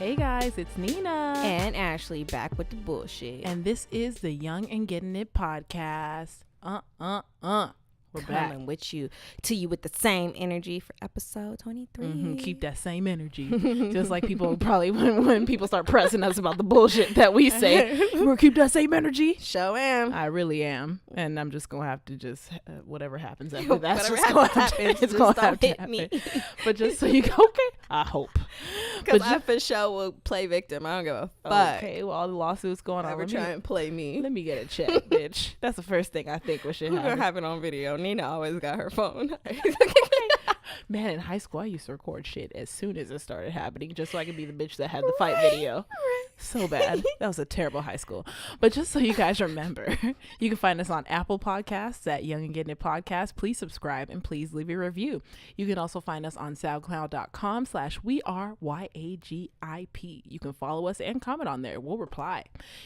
Hey guys, it's Nina and Ashley back with the bullshit. And this is the Young and Getting It podcast. We're coming back to you with the same energy for episode 23. Keep that same energy. Just like people probably when people start pressing us about the bullshit that we say, we're gonna keep that same energy. Show am. I really am, and I'm just gonna have to just whatever happens after that's whatever just gonna happen. It's gonna have to hit me. me. But just so you go, okay. I hope because I for sure will play victim. I don't give a fuck. Okay, well, all the lawsuits going on. Never try and play me. Let me get a check, bitch. That's the first thing I think should happen. We're gonna have it on video. Nina always got her phone. Man, in high school I used to record shit as soon as it started happening just so I could be the bitch that had the fight video. So bad. That was a terrible high school. But just so you guys remember, you can find us on Apple Podcasts at Young and Getting It Podcast. Please subscribe and please leave a review. You can also find us on soundcloud.com/WeAreYAGIP. You can follow us and comment on there. We'll reply.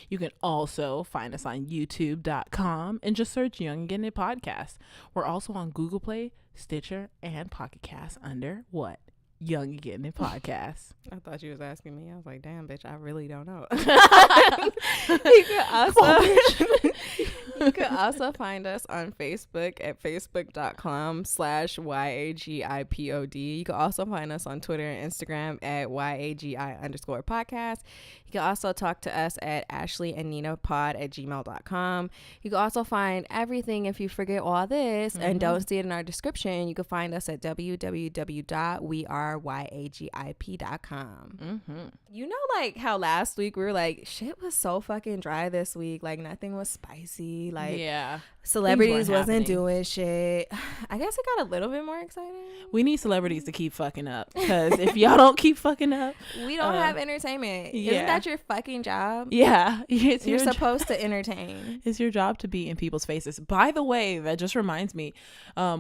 You can also find us on youtube.com and just search Young and Getting It Podcast. We're also on Googleplay, Stitcher, and Pocket Cast under what? Young and Getting It Podcast. I thought you was asking me. I was like, damn, bitch, I really don't know. You can also find us on Facebook at facebook.com/YAGIPOD. You can also find us on Twitter and Instagram at YAGI_podcast. You can also talk to us at Ashleyandninapod@gmail.com. You can also find everything if you forget all this and don't see it in our description. You can find us at www.weareyagip.com. You know, like how last week we were like, shit was so fucking dry this week. Like nothing was spicy. Like celebrities wasn't doing shit. I guess it got a little bit more exciting. We need celebrities to keep fucking up, because if y'all don't keep fucking up, we don't have entertainment. Isn't that your fucking job? Yeah, you're supposed to entertain. It's your job to be in people's faces. By the way, that just reminds me,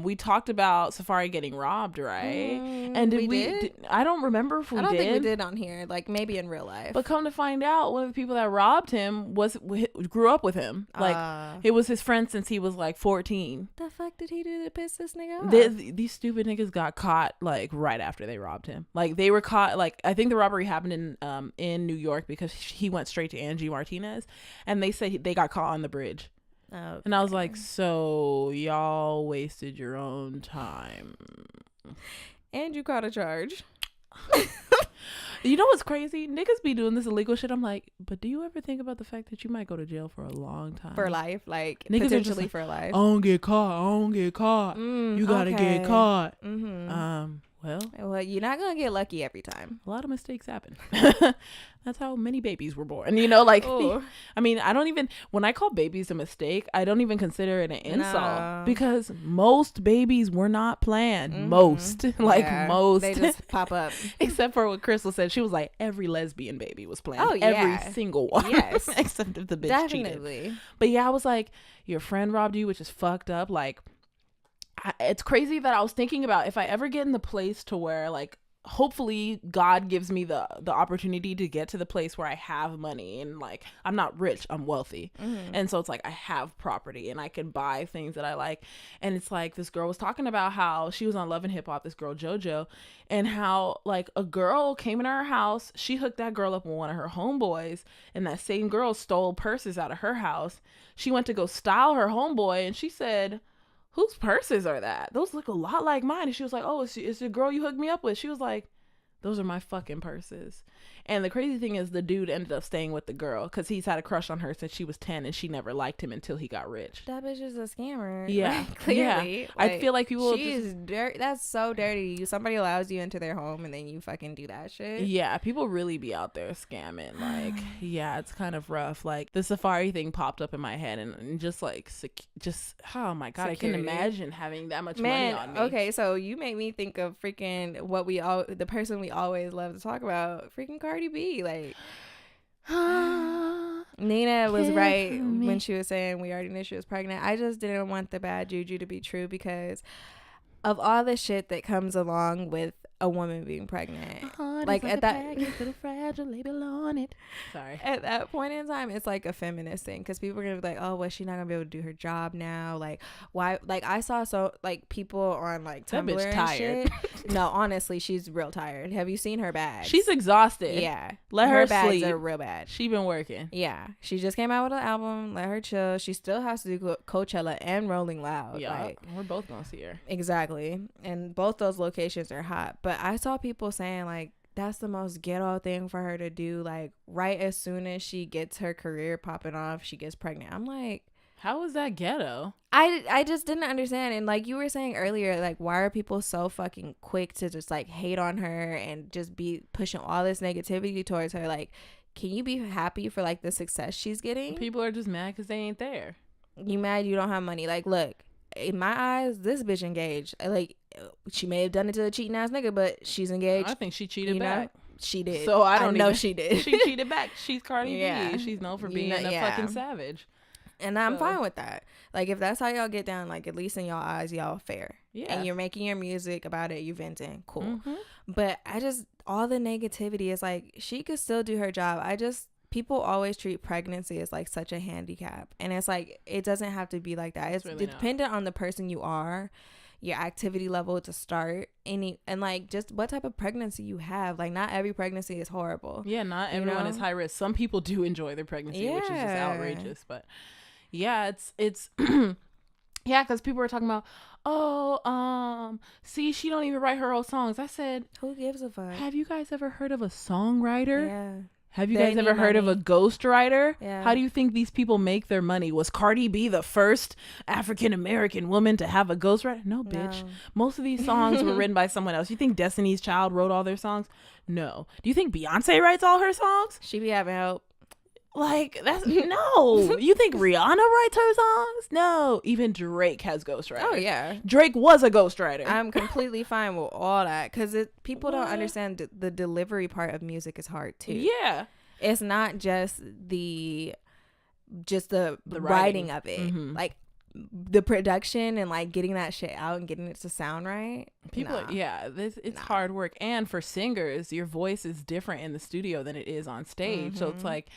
we talked about Safari getting robbed, right? And did we I don't remember if we did. I don't think we did on here, like maybe in real life. But come to find out, one of the people that robbed him grew up with him. Like it was his friend since he was like 14. The fuck did he do to piss this nigga off? These stupid niggas got caught like right after they robbed him. Like they were caught, like I think the robbery happened in New York because he went straight to Angie Martinez, and they said they got caught on the bridge. Okay. And I was like, so y'all wasted your own time. And you caught a charge. You know what's crazy? Niggas be doing this illegal shit. I'm like, but do you ever think about the fact that you might go to jail for a long time? For life, like niggas potentially like, for life. I don't get caught. You gotta get caught. Well, you're not gonna get lucky every time. A lot of mistakes happen. That's how many babies were born. You know, like, I mean, I don't even, when I call babies a mistake, I don't even consider it an insult, because most babies were not planned. Most. They just pop up. Except for what Crystal said. She was like, every lesbian baby was planned. Oh, yeah. Every single one. Yes. Except if the bitch cheated. But yeah, I was like, your friend robbed you, which is fucked up. Like, it's crazy that I was thinking about if I ever get in the place to where, like, hopefully God gives me the opportunity to get to the place where I have money, and like I'm not rich, I'm wealthy, and so it's like I have property and I can buy things that I like. And it's like this girl was talking about how she was on Love and Hip Hop, this girl JoJo, and how like a girl came in her house, she hooked that girl up with one of her homeboys, and that same girl stole purses out of her house. She went to go style her homeboy, and she said, whose purses are that? Those look a lot like mine. And she was like, oh, it's the girl you hooked me up with. She was like, those are my fucking purses. And the crazy thing is the dude ended up staying with the girl because he's had a crush on her since she was 10, and she never liked him until he got rich. That bitch is a scammer. Yeah. Like, clearly. Yeah. I feel like people she's dirty. That's so dirty. Somebody allows you into their home and then you fucking do that shit. Yeah. People really be out there scamming. Like, yeah, it's kind of rough. Like the Safari thing popped up in my head, and just like, oh my God, security. I can imagine having that much money on me. Okay. So you made me think of freaking the person we always love to talk about, freaking Cardi B. Like, Nina was right when she was saying we already knew she was pregnant. I just didn't want the bad juju to be true because of all the shit that comes along with a woman being pregnant. like at that little fragile label on it. Sorry. At that point in time, it's like a feminist thing because people are gonna be like, oh, well, she's not gonna be able to do her job now. Like, why? Like, I saw like people on like Tumblr that bitch tired. Shit. No, honestly, she's real tired. Have you seen her bags? She's exhausted. Yeah, let her bags sleep. Are real bad. She been working. Yeah, she just came out with an album. Let her chill. She still has to do Coachella and Rolling Loud. Yeah, like, we're both gonna see her. Exactly, and both those locations are hot. But I saw people saying like that's the most ghetto thing for her to do. Like right as soon as she gets her career popping off, she gets pregnant. I'm like, how is that ghetto? I just didn't understand. And like you were saying earlier, like why are people so fucking quick to just like hate on her and just be pushing all this negativity towards her? Like, can you be happy for like the success she's getting? People are just mad because they ain't there. You mad you don't have money? Like, look, in my eyes, this bitch engaged. Like, she may have done it to a cheating ass nigga, but she's engaged. I think she cheated back. She did. So I know she did. She cheated back. She's Cardi B. She's known for being a fucking savage. And I'm fine with that. Like, if that's how y'all get down, like, at least in y'all eyes, y'all fair. Yeah. And you're making your music about it, you venting. Cool. Mm-hmm. But all the negativity is like, she could still do her job. People always treat pregnancy as like such a handicap. And it's like, it doesn't have to be like that. It's really dependent on the person you are, your activity level to start, and like just what type of pregnancy you have. Like, not every pregnancy is horrible. Yeah, not everyone is high risk. Some people do enjoy their pregnancy, which is just outrageous. But yeah, it's yeah, because people were talking about, see, she don't even write her own songs. I said, who gives a fuck? Have you guys ever heard of a songwriter? Yeah. Have you guys ever heard of a ghostwriter? Yeah. How do you think these people make their money? Was Cardi B the first African-American woman to have a ghostwriter? No, bitch. No. Most of these songs were written by someone else. You think Destiny's Child wrote all their songs? No. Do you think Beyonce writes all her songs? She be having help. Like, that's no. You think Rihanna writes her songs? No. Even Drake has ghostwriters. Oh yeah, Drake was a ghostwriter. I'm completely fine with all that because people don't understand the delivery part of music is hard too. Yeah, it's not just the writing of it. Mm-hmm. Like the production and like getting that shit out and getting it to sound right. It's hard work. And for singers, your voice is different in the studio than it is on stage. Mm-hmm. So it's like,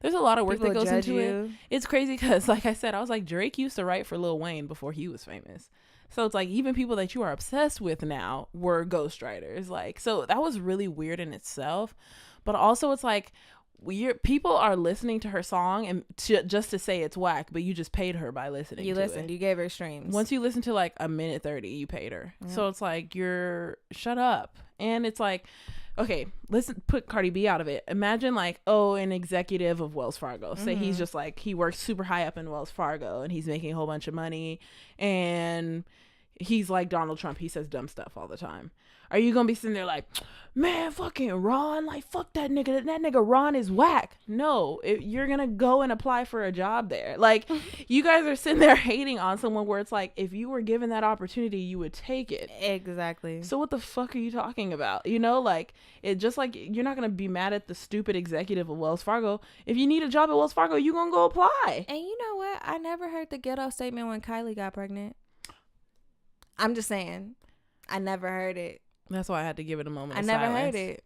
there's a lot of work that goes into it. It's crazy because, like I said, I was like, Drake used to write for Lil Wayne before he was famous. So it's like, even people that you are obsessed with now were ghostwriters. Like, so that was really weird in itself. But also it's like, people are listening to her song and just to say it's whack, but you just paid her by listening. You gave her streams. An you listen to like a minute 30, you paid her. Yeah. So it's like, shut up. And it's like, okay, put Cardi B out of it. Imagine like, an executive of Wells Fargo. Mm-hmm. Say he's just like, he works super high up in Wells Fargo and he's making a whole bunch of money and he's like Donald Trump. He says dumb stuff all the time. Are you going to be sitting there like, man, fucking Ron, like, fuck that nigga. That nigga Ron is whack. No, you're going to go and apply for a job there. Like, you guys are sitting there hating on someone where it's like, if you were given that opportunity, you would take it. Exactly. So what the fuck are you talking about? You know, like, it just like, you're not going to be mad at the stupid executive of Wells Fargo. If you need a job at Wells Fargo, you're going to go apply. And you know what? I never heard the ghetto statement when Kylie got pregnant. I'm just saying. I never heard it. That's why I had to give it a moment of silence. I never heard it.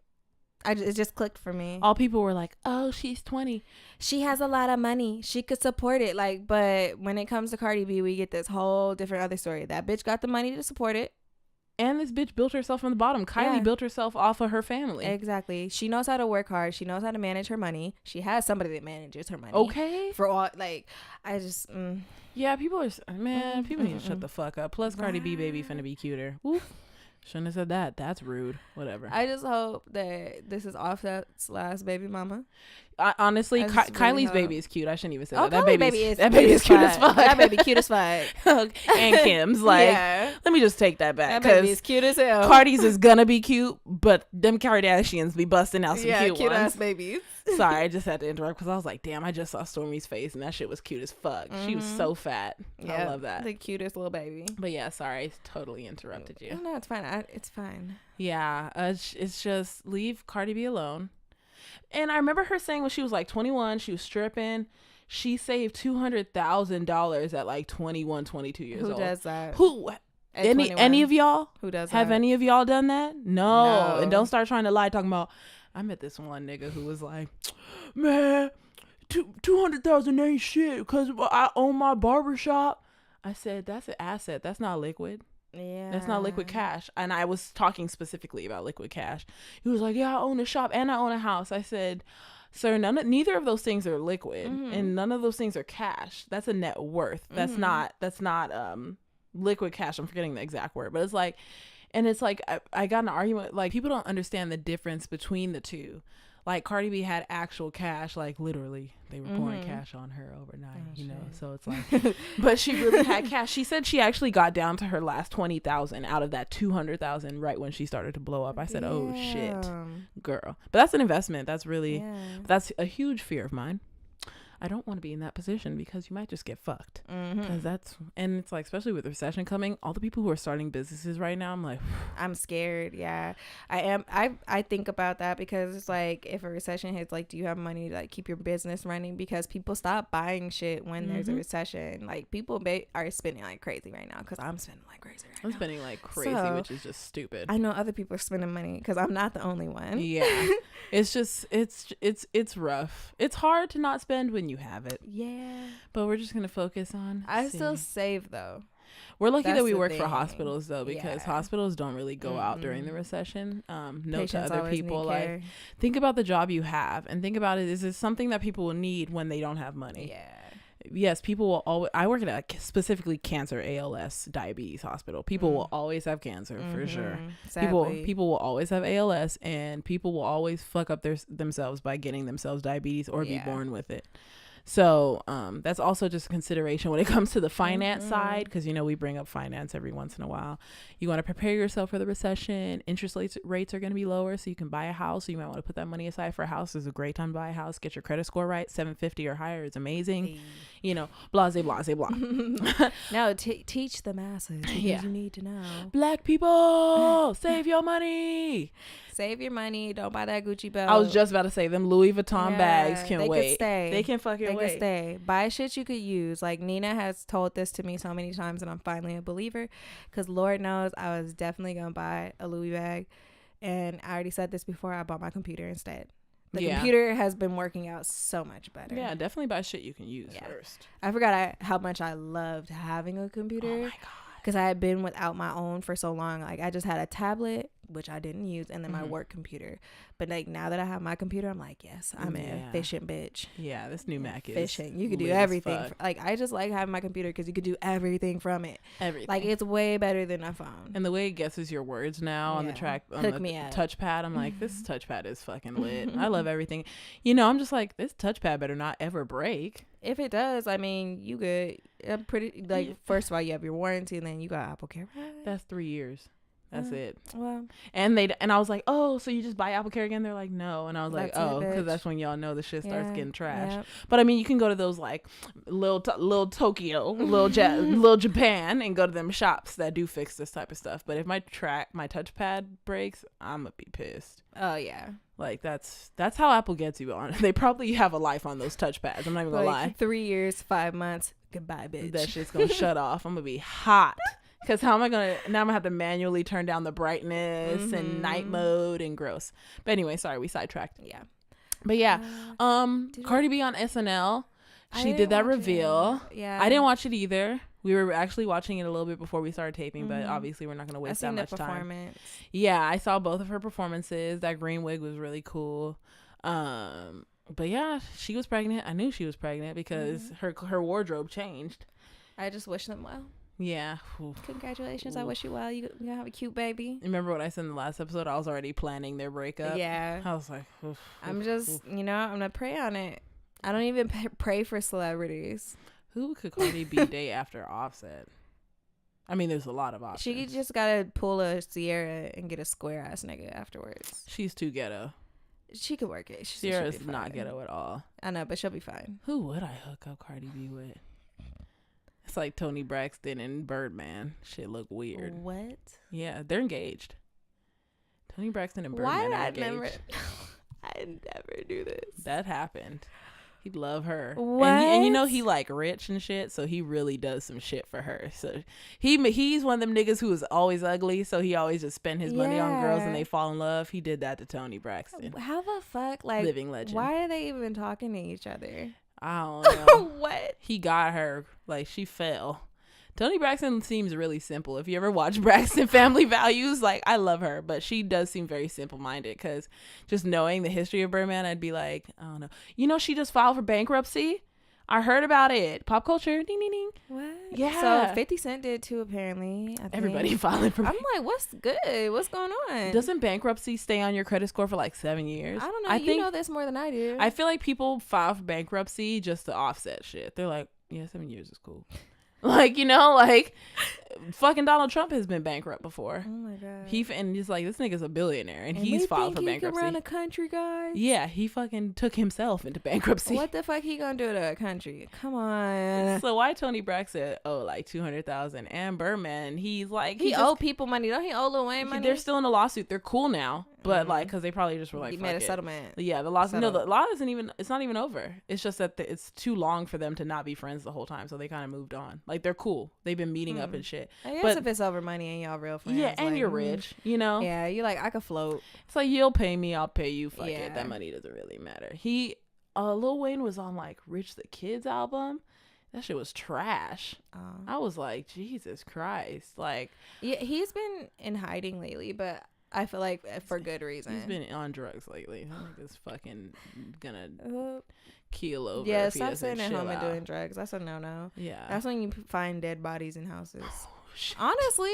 It just clicked for me. All people were like, oh, she's 20. She has a lot of money. She could support it. Like, but when it comes to Cardi B, we get this whole different other story. That bitch got the money to support it. And this bitch built herself from the bottom. Kylie built herself off of her family. Exactly. She knows how to work hard. She knows how to manage her money. She has somebody that manages her money. Okay. For all, like, I just... Yeah, people need to shut the fuck up. Plus, Cardi B baby finna be cuter. Oof. Shouldn't have said that. That's rude. Whatever. I just hope that this is Offset's last baby mama. Honestly, Kylie's baby is cute. I shouldn't even say that. That baby is cute as fuck. That baby cute as fuck. And Kim's like, let me just take that back. That baby is cute as hell. Cardi's is gonna be cute, but them Kardashians be busting out some cute ass babies. Sorry, I just had to interrupt because I was like, damn, I just saw Stormi's face and that shit was cute as fuck. Mm-hmm. She was so fat. I love that. The cutest little baby. But yeah, sorry, I totally interrupted you. No, it's fine. It's fine. Yeah, it's just leave Cardi B alone. And I remember her saying when she was like 21, she was stripping. She saved $200,000 at like 21, 22 years old. Who does that? Who? Any of y'all who does have that? Any of y'all done that? No. And don't start trying to lie talking about, I met this one nigga who was like, man, 200,000 ain't shit because I own my barbershop. I said, that's an asset. That's not liquid. Yeah, that's not liquid cash. And I was talking specifically about liquid cash. He was like, yeah, I own a shop and I own a house. I said, sir, neither of those things are liquid, and none of those things are cash. That's a net worth. That's not liquid cash. I'm forgetting the exact word, but it's like, and it's like I got an argument, like, people don't understand the difference between the two. Like, Cardi B had actual cash, like, literally they were pouring cash on her overnight, so it's like, but she really had cash. She said she actually got down to her last 20,000 out of that 200,000 right when she started to blow up. I said, oh shit, girl. But that's an investment. That's really, that's a huge fear of mine. I don't want to be in that position because you might just get fucked. Because and it's like, especially with recession coming, all the people who are starting businesses right now, I'm like, I'm scared. Yeah, I am. I think about that because it's like, if a recession hits, like, do you have money to like keep your business running? Because people stop buying shit when there's a recession. Like, people are spending like crazy right now, because I'm spending like crazy right now. I'm spending like crazy, which is just stupid. I know other people are spending money because I'm not the only one. Yeah. It's just, it's rough. It's hard to not spend when you have it. Yeah. But we're just going to focus on. I still save though. We're lucky that we work for hospitals though, because hospitals don't really go out during the recession. Note to other people, like, think about the job you have and think about it. Is it something that people will need when they don't have money? Yeah. Yes, people will always. I work at a specifically cancer, ALS, diabetes hospital. People will always have cancer for sure. Sadly. People will always have ALS, and people will always fuck up themselves by getting themselves diabetes or be born with it. So that's also just a consideration when it comes to the finance side, because we bring up finance every once in a while. You want to prepare yourself for the recession. Interest rates are going to be lower, so you can buy a house. So you might want to put that money aside for a house. It's a great time to buy a house. Get your credit score right. 750 or higher is amazing. Blase, blase, blah. No, teach the masses because you need to know. Black people, save your money. Save your money. Don't buy that Gucci belt. I was just about to say, them Louis Vuitton bags can wait. Could stay. They can fucking wait. They can stay. Buy shit you could use. Like, Nina has told this to me so many times, and I'm finally a believer, because Lord knows I was definitely going to buy a Louis bag. And I already said this before. I bought my computer instead. The computer has been working out so much better. Yeah, definitely buy shit you can use first. I forgot how much I loved having a computer. Oh my God. Because I had been without my own for so long. Like, I just had a tablet, which I didn't use, and then my work computer. But like, now that I have my computer, I'm like, yes, I'm an efficient bitch. Yeah, this new Mac is efficient. You could do everything. Like, I just like having my computer because you could do everything from it. Everything. Like, it's way better than a phone. And the way it guesses your words now on the touchpad, I'm like, this touchpad is fucking lit. I love everything. I'm just like, this touchpad better not ever break. If it does, I mean, you good. Pretty, like, first of all, you have your warranty, and then you got Apple Care. Right? That's 3 years. That's it. Well, and I was like, oh, so you just buy Apple Care again? They're like, no. And I was like, oh, because that's when y'all know the shit starts getting trashed. Yep. But I mean, you can go to those like little Tokyo, little Japan, and go to them shops that do fix this type of stuff. But if my touchpad breaks, I'm gonna be pissed. Oh yeah. Like, that's how Apple gets you on. They probably have a life on those touchpads. I'm not even gonna lie. 3 years, 5 months. Goodbye, bitch. That shit's gonna shut off. I'm gonna be hot. Because how am I going to, now I'm going to have to manually turn down the brightness and night mode and gross. But anyway, sorry, we sidetracked. Yeah. But yeah, Cardi B on SNL, she did that reveal. Yeah. I didn't watch it either. We were actually watching it a little bit before we started taping, but obviously we're not going to waste that much time. Yeah, I saw both of her performances. That green wig was really cool. But yeah, she was pregnant. I knew she was pregnant because her wardrobe changed. I just wish them well. Yeah. Congratulations. I wish you well. You're going to have a cute baby. Remember what I said in the last episode? I was already planning their breakup. Yeah. I was like, I'm just, I'm going to pray on it. I don't even pray for celebrities. Who could Cardi B date after Offset? I mean, there's a lot of options. She just got to pull a Sierra and get a square ass nigga afterwards. She's too ghetto. She could work it. Sierra's not ghetto at all. I know, but she'll be fine. Who would I hook up Cardi B with? It's like Toni Braxton and Birdman. Shit look weird. What? Yeah, they're engaged. Toni Braxton and Birdman are engaged. I never do this. That happened. He'd love her. What? And you know he like rich and shit, so he really does some shit for her. So he's one of them niggas who is always ugly, so he always just spend his money on girls and they fall in love. He did that to Toni Braxton. How the fuck? Like, living legend. Why are they even talking to each other? I don't know. What? He got her. Like, she fell. Toni Braxton seems really simple. If you ever watch Braxton Family Values, like, I love her, but she does seem very simple-minded, because just knowing the history of Birdman, I'd be like, I don't know. You know, she just filed for bankruptcy. I heard about it. Pop culture. Ding, ding, ding. What? Yeah. So 50 Cent did too, apparently. Everybody filing for bankruptcy. I'm like, what's good? What's going on? Doesn't bankruptcy stay on your credit score for like 7 years? I don't know. You know this more than I do. I feel like people file for bankruptcy just to offset shit. They're like, yeah, 7 years is cool. Like, you know, like, fucking Donald Trump has been bankrupt before. Oh my god. And he's like, this nigga's a billionaire, and he's filed for bankruptcy. He can run a country, guys. Yeah, he fucking took himself into bankruptcy. What the fuck he gonna do to a country? Come on. So why Toni Braxton owe like $200,000, and Birdman, he's like, he owe people money. Don't he owe Lil Wayne money? They're still in a lawsuit. They're cool now, but like, because they probably just were like, he made a settlement. Yeah, the lawsuit. No, the law isn't even. It's not even over. It's just that it's too long for them to not be friends the whole time, so they kind of moved on. Like, they're cool. They've been meeting up and shit. I guess if it's over money and y'all real friends. Yeah, and like, you're rich, you know? Yeah, you're like, I could float. It's like, you'll pay me, I'll pay you. Fuck it. That money doesn't really matter. Lil Wayne was on like Rich the Kid's album. That shit was trash. I was like, Jesus Christ. Like, yeah, he's been in hiding lately, but I feel like for good reason. He's been on drugs lately. I think it's fucking gonna keel over. Yeah, stop sitting at home and doing drugs. That's a no. Yeah, that's when you find dead bodies in houses. Shit. Honestly,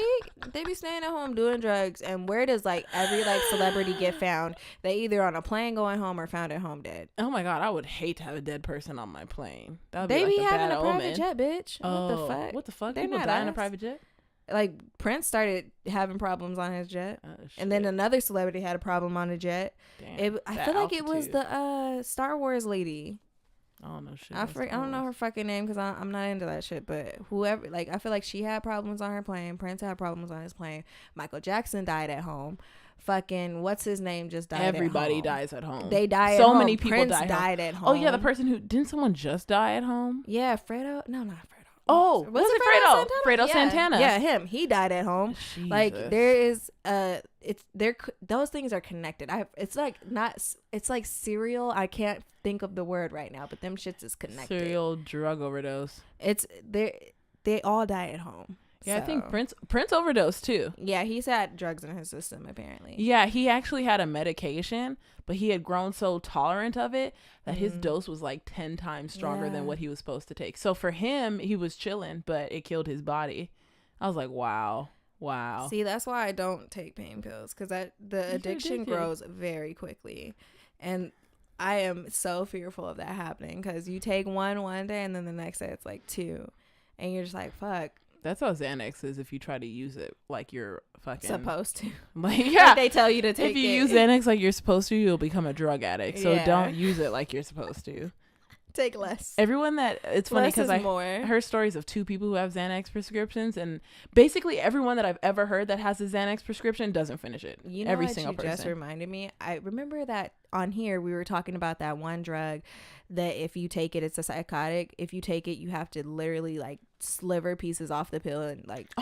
they be staying at home doing drugs, and where does like every like celebrity get found? They either on a plane going home or found at home dead. Oh my god, I would hate to have a dead person on my plane. That would be like having a private jet, bitch. What the fuck? People die in a private jet? Like, Prince started having problems on his jet, and then another celebrity had a problem on a jet. Damn, I feel like it was the Star Wars lady. I don't know shit. I don't know her fucking name because I'm not into that shit. But whoever, like, I feel like she had problems on her plane. Prince had problems on his plane. Michael Jackson died at home. Fucking what's his name just died. Everybody dies at home. They die. So at many home. people Prince died at home. Oh yeah, the person who didn't someone just die at home? Yeah, Fredo. No, not Fredo. Oh, was it Fredo? Fredo Santana. Yeah, him. He died at home. Jesus. Like, there is those things are connected. It's like cereal. I can't think of the word right now, but them shits is connected. Serial drug overdose. They all die at home. Yeah, so. I think Prince overdosed too. Yeah, he's had drugs in his system apparently. Yeah, he actually had a medication, but he had grown so tolerant of it that his dose was like 10 times stronger than what he was supposed to take. So for him, he was chilling, but it killed his body. I was like, wow. See, that's why I don't take pain pills, because the addiction grows very quickly. And I am so fearful of that happening, because you take one day and then the next day it's like 2. And you're just like, fuck. That's how Xanax is if you try to use it like you're fucking supposed to. Like, yeah. Like they tell you to take it. If you use Xanax like you're supposed to, you'll become a drug addict. So don't use it like you're supposed to. Take less. Everyone it's funny because I heard stories of 2 people who have Xanax prescriptions, and basically everyone that I've ever heard that has a Xanax prescription doesn't finish it. You know, every single person. Just reminded me. I remember that on here we were talking about that one drug that if you take it, it's a psychotic. If you take it, you have to literally like sliver pieces off the pill and like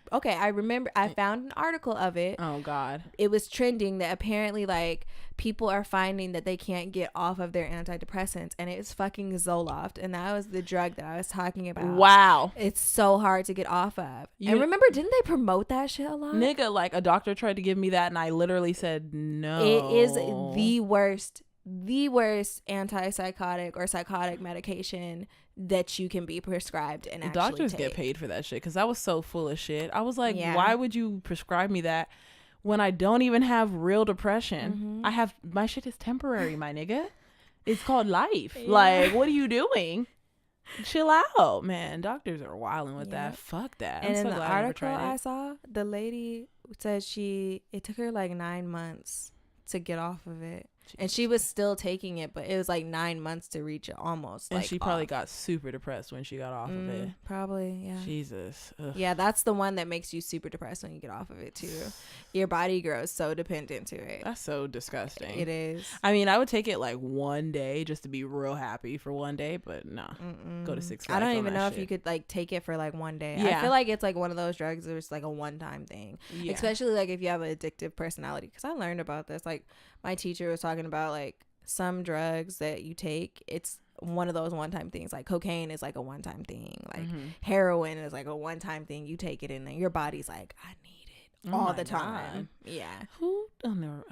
Okay, I remember I found an article of it. Oh God. It was trending that apparently like people are finding that they can't get off of their antidepressants, and it's fucking Zoloft, and that was the drug that I was talking about. Wow. It's so hard to get off of. And remember, didn't they promote that shit a lot? Nigga, like a doctor tried to give me that and I literally said no. It is the worst antipsychotic or psychotic medication that you can be prescribed and actually doctors take. Get paid for that shit, because that was so full of shit. I was like, why would you prescribe me that when I don't even have real depression? My shit is temporary, my nigga. It's called life. Like, what are you doing? Chill out, man. Doctors are wilding with that. Fuck that. And in the article I saw, the lady said it took her like 9 months to get off of it. And she was still taking it, but it was like 9 months to reach it almost. And like, she probably got super depressed when she got off of it. Probably, yeah. Jesus. Ugh. Yeah, that's the one that makes you super depressed when you get off of it too. Your body grows so dependent to it. That's so disgusting. It is. I mean, I would take it like one day just to be real happy for one day, but nah. Go to Six Flags. I don't even know if you could like take it for like one day. Yeah. I feel like it's like one of those drugs that it's like a one-time thing. Yeah. Especially like if you have an addictive personality. Because I learned about this. Like my teacher was talking about like some drugs that you take, it's one of those one-time things. Like cocaine is like a one-time thing. Like heroin is like a one-time thing. You take it and then your body's like, I need it all the time. God. Yeah. Who on their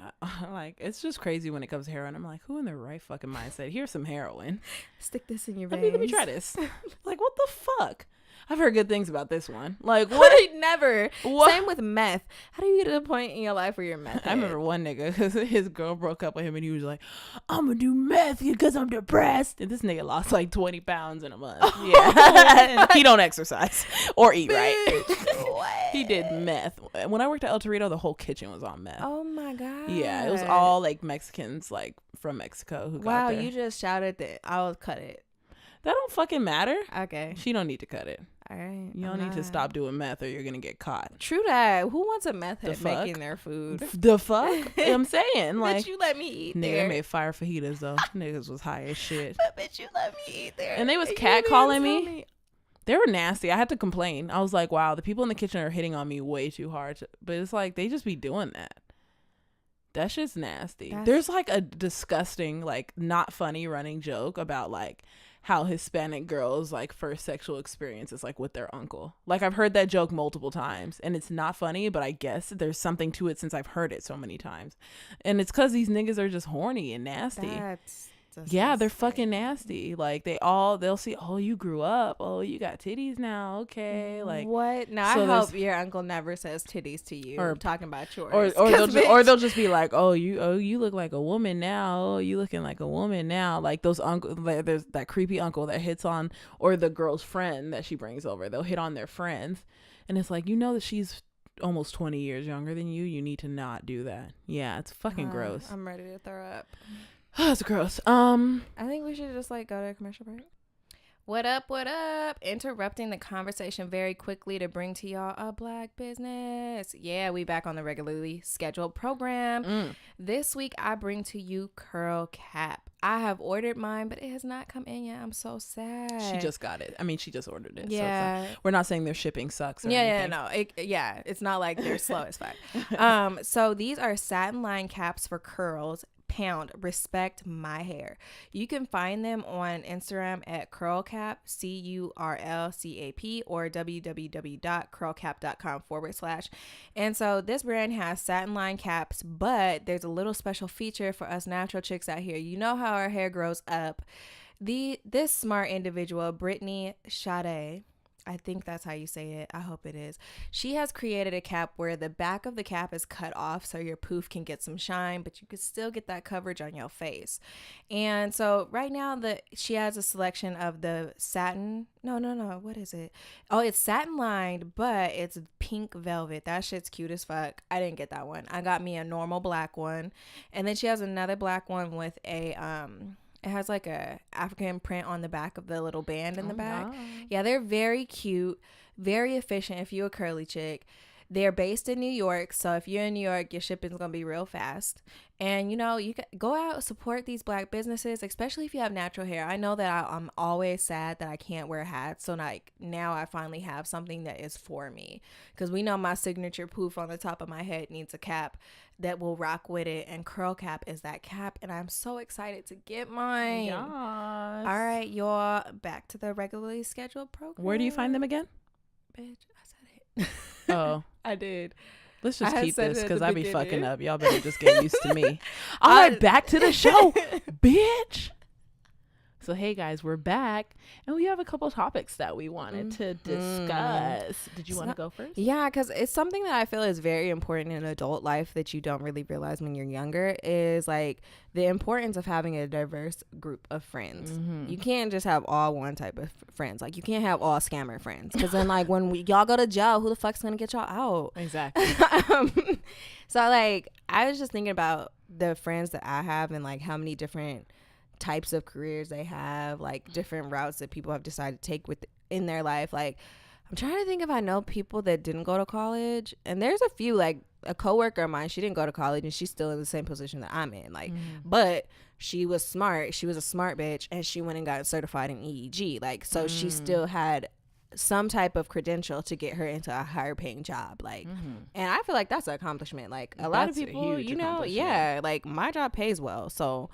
like? It's just crazy when it comes to heroin. I'm like, who in their right fucking mind said, here's some heroin, stick this in your veins. Let me try this. Like, what the fuck? I've heard good things about this one. Like, what? Never. What? Same with meth. How do you get to the point in your life where you're meth? I remember one nigga, because his girl broke up with him, and he was like, I'm going to do meth because I'm depressed. And this nigga lost like 20 pounds in a month. Yeah. He don't exercise or eat right. He did meth. When I worked at El Torito, the whole kitchen was on meth. Oh, my God. Yeah, it was all like Mexicans, like from Mexico who got there. Wow, you just shouted that. I'll cut it. That don't fucking matter. Okay. She don't need to cut it. All right. You don't need to stop doing meth or you're going to get caught. True that. Who wants a meth head making their food? The fuck? I'm saying. Like, bitch, you let me eat nigga there. Made fire fajitas, though. Niggas was high as shit. But bitch, you let me eat there. And they was catcalling me. They were nasty. I had to complain. I was like, wow, the people in the kitchen are hitting on me way too hard. But it's like, they just be doing that. That shit's nasty. There's like a disgusting, like not funny running joke about like how Hispanic girls like first sexual experience is like with their uncle. Like I've heard that joke multiple times and it's not funny, but I guess there's something to it since I've heard it so many times. And it's because these niggas are just horny and nasty. Yeah, they're fucking nasty. Like they'll see, oh, you grew up, oh, you got titties now, okay. Like what? Now so I hope your uncle never says titties to you. Or I'm talking about yours. Or they'll just be like, oh, you look like a woman now. Oh, you looking like a woman now. Like those uncle, like, there's that creepy uncle that hits on, or the girl's friend that she brings over. They'll hit on their friends, and it's like, you know that she's almost 20 years younger than you. You need to not do that. Yeah, it's fucking gross. I'm ready to throw up. That's gross. I think we should just like go to a commercial break. What up? Interrupting the conversation very quickly to bring to y'all a black business. Yeah, we back on the regularly scheduled program. This week I bring to you Curl Cap. I have ordered mine, but it has not come in yet. I'm so sad. She just got it. I mean, she just ordered it. Yeah. So we're not saying their shipping sucks or anything. No. It's not like they're slow as fuck. So these are satin line caps for curls. Pound respect my hair. You can find them on Instagram at curlcap CURLCAP or www.curlcap.com/. And so this brand has satin line caps, but there's a little special feature for us natural chicks out here. You know how our hair grows up. This smart individual, Brittany Sade, I think that's how you say it. I hope it is. She has created a cap where the back of the cap is cut off so your poof can get some shine, but you can still get that coverage on your face. And so right now she has a selection of the satin. No. What is it? Oh, it's satin lined, but it's pink velvet. That shit's cute as fuck. I didn't get that one. I got me a normal black one. And then she has another black one with a it has like a African print on the back of the little band in the back. Wow. Yeah, they're very cute, very efficient if you're a curly chick. They're based in New York, so if you're in New York, your shipping's going to be real fast. And, you know, you can go out, support these black businesses, especially if you have natural hair. I know that I'm always sad that I can't wear hats, so like now I finally have something that is for me. Because we know my signature poof on the top of my head needs a cap that will rock with it, and Curl Cap is that cap, and I'm so excited to get mine. Yes. All right, y'all, back to the regularly scheduled program. Where do you find them again? Bitch, I said it. Oh, I did. Let's just keep this because I be fucking up. Y'all better just get used to me. All right, back to the show, bitch. So, hey, guys, we're back, and we have a couple topics that we wanted to discuss. Did you want to go first? Yeah, because it's something that I feel is very important in adult life that you don't really realize when you're younger is, like, the importance of having a diverse group of friends. You can't just have all one type of friends. Like, you can't have all scammer friends because then, like, when y'all go to jail, who the fuck's going to get y'all out? Exactly. So, like, I was just thinking about the friends that I have and like how many different types of careers they have, like different routes that people have decided to take in their life. Like, I'm trying to think if I know people that didn't go to college, and there's a few. Like a coworker of mine, she didn't go to college and she's still in the same position that I'm in. Like, but she was smart. She was a smart bitch, and she went and got certified in EEG. Like, so she still had some type of credential to get her into a higher paying job. Like, and I feel like that's an accomplishment. Like, a lot of people, you know, like my job pays well, so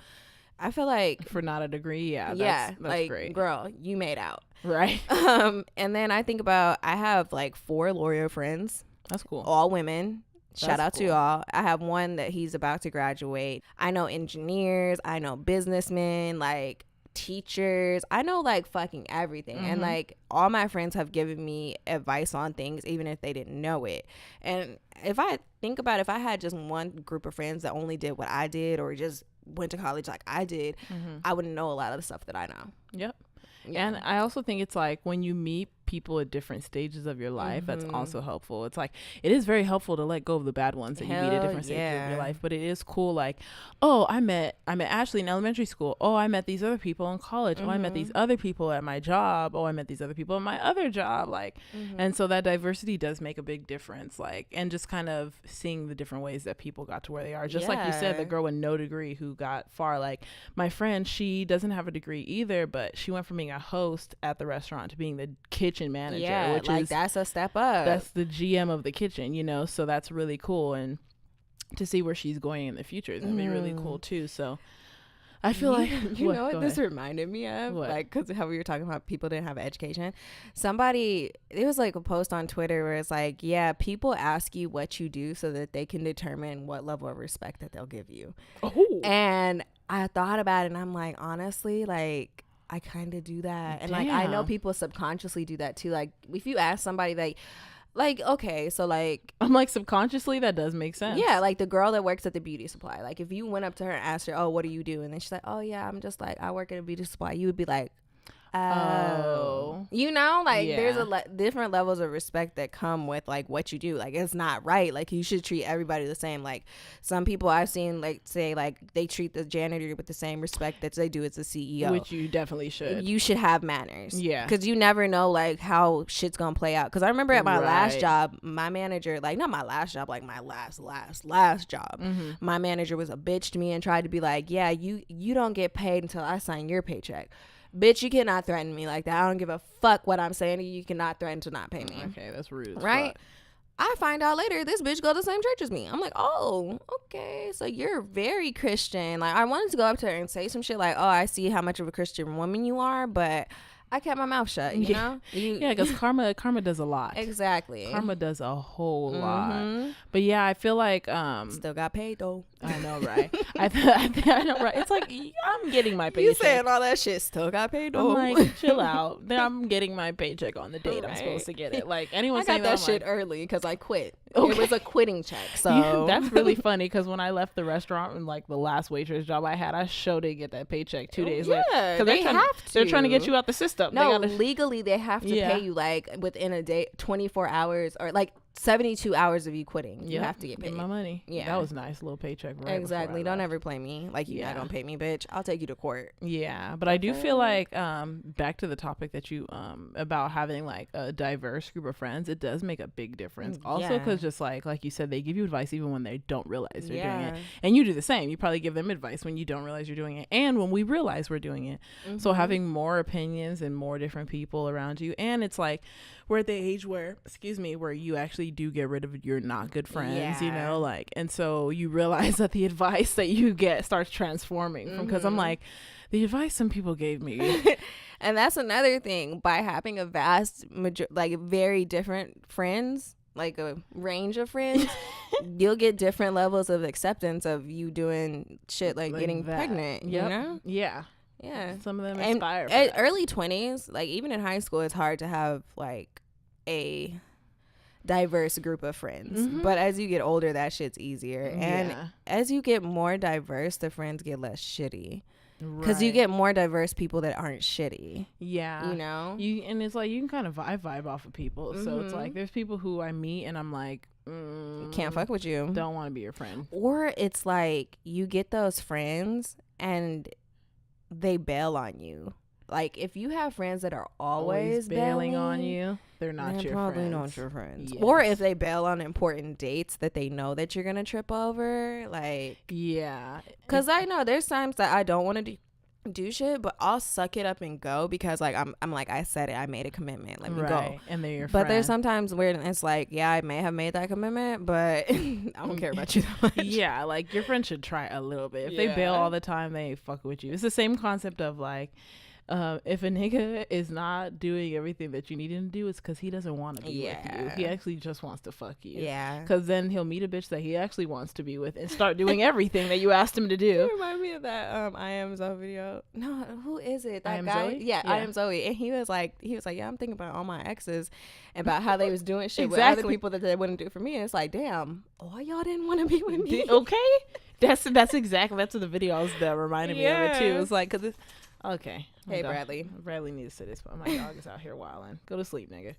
I feel like for not a degree, that's like, great. Girl, you made out. Right. And then I think about, I have like 4 lawyer friends. That's cool. All women. Shout out to y'all. I have one that he's about to graduate. I know engineers. I know businessmen, like teachers. I know like fucking everything. And like all my friends have given me advice on things, even if they didn't know it. And if I think about if I had just one group of friends that only did what I did or just went to college like I did, I wouldn't know a lot of the stuff that I know. Yep. Yeah. And I also think it's like when you meet people at different stages of your life, that's also helpful. It's like, it is very helpful to let go of the bad ones that you meet at different stages of your life, but it is cool. Like, oh, I met Ashley in elementary school. Oh, I met these other people in college. Oh, I met these other people at my job. Oh, I met these other people at my other job. Like, and so that diversity does make a big difference. Like, and just kind of seeing the different ways that people got to where they are. Just like you said, the girl with no degree who got far. Like my friend, she doesn't have a degree either, but she went from being a host at the restaurant to being the kitchen manager, which like, that's a step up. That's the GM of the kitchen, you know, so that's really cool. And to see where she's going in the future is gonna be really cool too. So I feel like you know what this reminded me of, like, because how we were talking about people didn't have education. It was like a post on Twitter where it's like, yeah, people ask you what you do so that they can determine what level of respect that they'll give you. And I thought about it and I'm like, honestly, like, I kind of do that. And like, I know people subconsciously do that too. Like, if you ask somebody like, okay, so like, I'm like, subconsciously that does make sense. Yeah, like the girl that works at the beauty supply. Like, if you went up to her and asked her, oh, what do you do? And then she's like, oh yeah, I'm just like, I work at a beauty supply. You would be like, oh, you know, like there's different levels of respect that come with like what you do. Like, it's not right. Like, you should treat everybody the same. Like, some people I've seen like say like they treat the janitor with the same respect that they do as the CEO, which you definitely should. You should have manners, because you never know like how shit's gonna play out. Because I remember at my last job, my manager, like not my last job, like my last job, my manager was a bitch to me and tried to be like, yeah, you don't get paid until I sign your paycheck. Bitch, you cannot threaten me like that. I don't give a fuck what I'm saying to you. You cannot threaten to not pay me. Okay, that's rude. Right? I find out later this bitch go to the same church as me. I'm like, oh, okay, so you're very Christian. Like, I wanted to go up to her and say some shit like, oh, I see how much of a Christian woman you are, but I kept my mouth shut, you know? Because karma does a lot. Exactly. Karma does a whole lot. But yeah, I feel like still got paid though. I know, right? I know, right? It's like, I'm getting my paycheck. You saying all that shit, still got paid though. I'm like, chill out. I'm getting my paycheck on the date I'm supposed to get it. Like, anyone I got that shit early because I quit. Okay. It was a quitting check. So that's really funny because when I left the restaurant and like the last waitress job I had, I sure did get that paycheck 2 days later. Because they're trying to get you out the system. No, legally they have to pay you like within a day, 24 hours or like 72 hours of you quitting. You have to get paid. Get my money. Yeah, that was nice, little paycheck. Right, exactly. Don't ever play me like you're not gonna pay me, bitch. I'll take you to court. Yeah, but I do feel like back to the topic that you about having like a diverse group of friends, it does make a big difference. Also, because just like you said, they give you advice even when they don't realize they're doing it, and you do the same. You probably give them advice when you don't realize you're doing it, and when we realize we're doing it. So having more opinions and more different people around you, and it's like we're at the age where you actually do get rid of your not good friends, you know, like, and so you realize that the advice that you get starts transforming from, because I'm like, the advice some people gave me. And that's another thing, by having a vast like very different friends, like a range of friends, you'll get different levels of acceptance of you doing shit like getting pregnant, you know? Yeah. Some of them inspire. At early 20s, like even in high school, it's hard to have like a diverse group of friends. But as you get older, that shit's easier. And as you get more diverse, the friends get less shitty. Because you get more diverse people that aren't shitty. Yeah. You know? And it's like you can kind of vibe off of people. So it's like there's people who I meet and I'm like, can't fuck with you. Don't want to be your friend. Or it's like you get those friends and they bail on you. Like if you have friends that are always bailing on you, they're probably not your friends. Yes. Or if they bail on important dates that they know that you're gonna trip over, like because I know there's times that I don't want to do shit, but I'll suck it up and go because like I'm like I said it, I made a commitment, let me go, and they're your but friend. There's sometimes where it's like I may have made that commitment, but I don't care about you that much. Like your friend should try a little bit. If they bail all the time, they ain't fuck with you. It's the same concept of like if a nigga is not doing everything that you need him to do, it's because he doesn't want to be with you. He actually just wants to fuck you. Because then he'll meet a bitch that he actually wants to be with and start doing everything that you asked him to do. You remind me of that I Am Zoe video. No, who is it? That guy? Zoe? Yeah, I Am Zoe. And he was like, yeah, I'm thinking about all my exes and about how they was doing shit with other people that they wouldn't do for me. And it's like, damn, all y'all didn't want to be with me. Okay. That's what the videos that reminded me of it too. It's like, because it's okay. Hey, Bradley needs to sit this, but my dog is out here wilding. Go to sleep, nigga.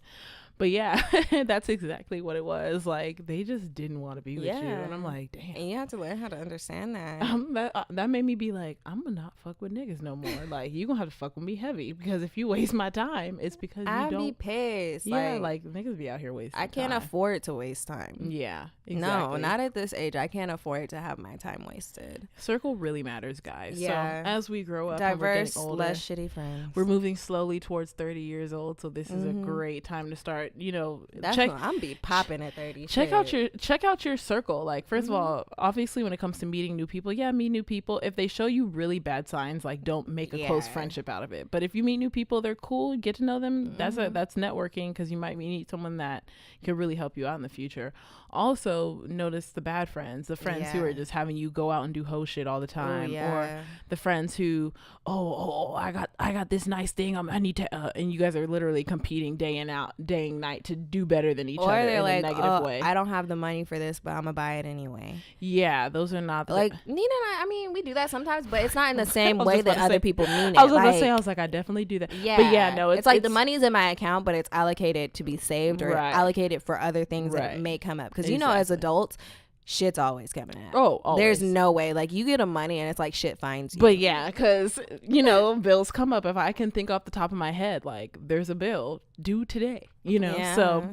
But yeah, that's exactly what it was. Like they just didn't want to be with you, and I'm like, damn. And you have to learn how to understand that. That made me be like, I'm gonna not fuck with niggas no more. Like you gonna have to fuck with me heavy because if you waste my time, it's because I'd be pissed. Yeah, like niggas be out here wasting. I can't afford to waste time. Yeah, exactly. No, not at this age. I can't afford to have my time wasted. Circle really matters, guys. Yeah. So as we grow up, diverse, older, less shitty friends. We're moving slowly towards 30 years old, so this is a great time to start. I'm be popping at 30. Check out your circle. Like first of all, obviously when it comes to meeting new people, meet new people. If they show you really bad signs, like don't make a close friendship out of it. But if you meet new people, they're cool, get to know them. That's networking, because you might meet someone that could really help you out in the future. Also notice the bad friends, the friends who are just having you go out and do hoe shit all the time, or the friends who I got this nice thing, I need to and you guys are literally competing day and night to do better than each other in a negative way. I don't have the money for this, but I'm gonna buy it anyway. Yeah, those are not like Nina and I mean we do that sometimes, but it's not in the same way that other people mean it. I was gonna say I definitely do that. But no, it's like the money's in my account, but it's allocated to be saved or allocated for other things that may come up, because you know as adults shit's always coming out. Always. There's no way. Like you get a money and it's like shit finds you. But yeah, because bills come up. If I can think off the top of my head, like there's a bill due today. So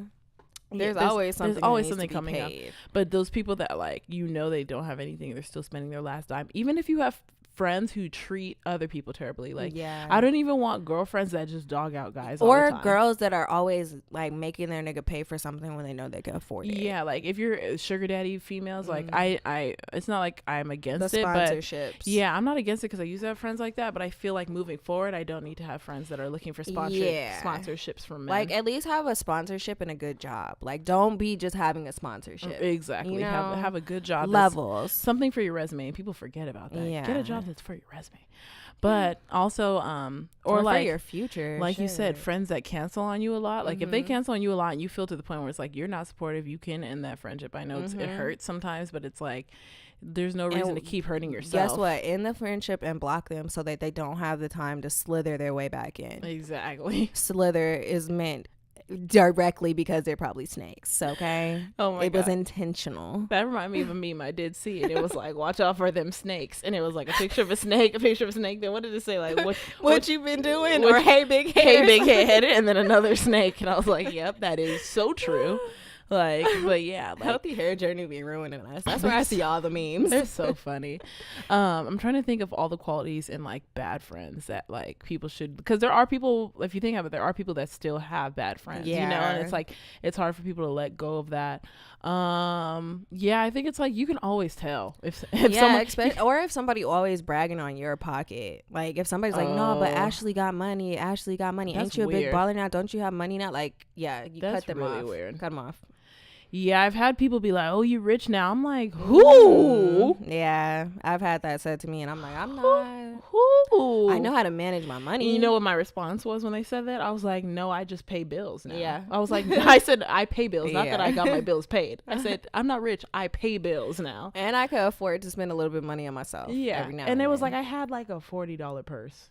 there's always something coming up. But those people that they don't have anything, they're still spending their last dime. Even if you have friends who treat other people terribly, I don't even want girlfriends that just dog out guys all the time. Girls that are always like making their nigga pay for something when they know they can afford it. Like if you're sugar daddy females, like I it's not like I'm against the sponsorships. But I'm not against it because I used to have friends like that, but I feel like moving forward I don't need to have friends that are looking for sponsorships from men. Like at least have a sponsorship and a good job. Like don't be just having a sponsorship. Exactly. Have a good job, levels, something for your resume, and people forget about that. Get a job that's for your resume, but also or like for your future, like you said, friends that cancel on you a lot. Like if they cancel on you a lot and you feel to the point where it's like you're not supportive, you can end that friendship. I know it hurts sometimes, but it's like there's no reason to keep hurting yourself. Guess what? End the friendship and block them so that they don't have the time to slither their way back in. Exactly. Slither is meant directly because they're probably snakes. Okay. Oh my God. It was intentional. That reminded me of a meme. I did see it. It was like, watch out for them snakes, and it was like a picture of a snake. Then what did it say? Like what you been doing? Or hey big head, and then another snake. And I was like, yep, that is so true. Like, but yeah, like, healthy hair journey be ruining us. That's where I see all the memes. They're so funny. I'm trying to think of all the qualities in like bad friends that like people should, because there are people, if you think of it, there are people that still have bad friends, and it's like it's hard for people to let go of that. I think it's like you can always tell if someone or if somebody always bragging on your pocket. Like if somebody's like, no, but Ashley got money. Ain't you a big baller now? Don't you have money now? Like, you cut them really off. Weird. Cut them off. Yeah, I've had people be like, oh, you rich now. I'm like, who? Yeah, I've had that said to me, and I'm like, I'm not. Who? I know how to manage my money. You know what my response was when they said that? I was like, no, I just pay bills now. Yeah. I was like, I said, I pay bills, not that I got my bills paid. I said, I'm not rich. I pay bills now. And I could afford to spend a little bit of money on myself. Yeah. Every now and it was like, I had like a $40 purse.